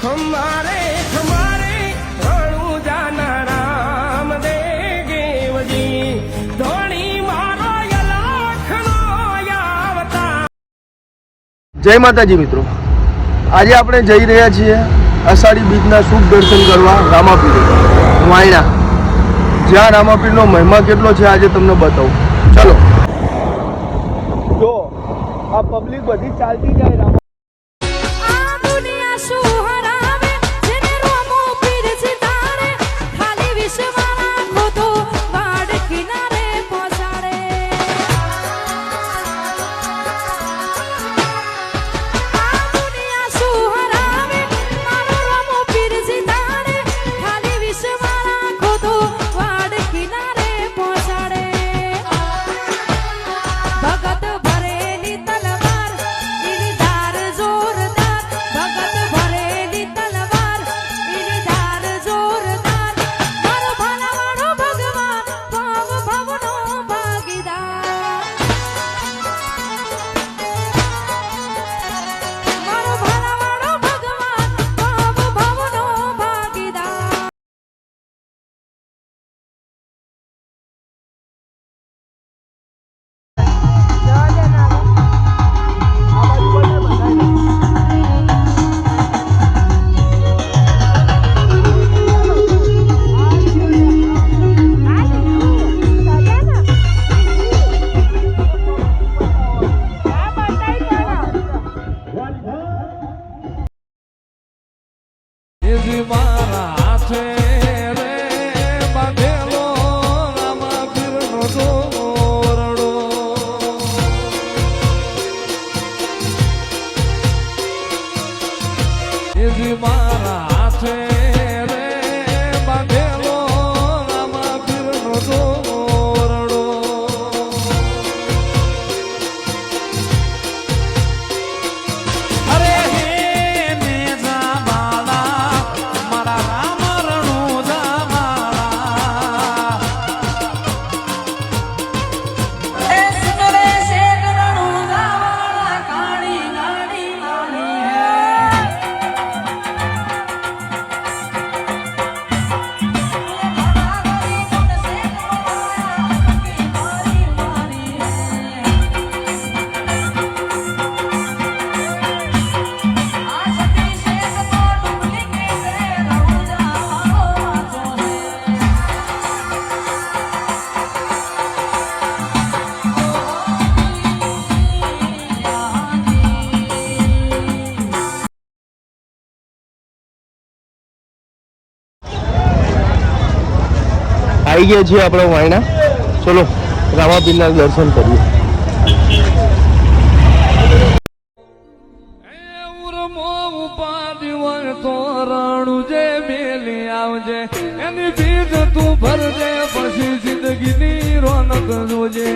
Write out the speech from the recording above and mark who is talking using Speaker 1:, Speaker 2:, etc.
Speaker 1: खमारे खमारे रणु जाना राम दे गेवजी धोनी मारो यलाखनो यावता।
Speaker 2: जय माताजी मित्रों, आज આપણે જઈ રહ્યા છીએ અષાઢી બીજના શુભ દર્શન કરવા રામાપીર વાયણા, જ્યાં રામાપીરનો મહિમા કેટલો છે આજે તમને બતાવું। ચલો, જો આ પબ્લિક બધી ચાલતી જાય રામા। આવી ગયા છીએ આપણે વાયણા। ચલો રામાપીરના દર્શન કરીએ।
Speaker 1: रणु जे मेली आवजे एनी बीज तू भरजे पछी जिंदगी नी रौनक जोजे।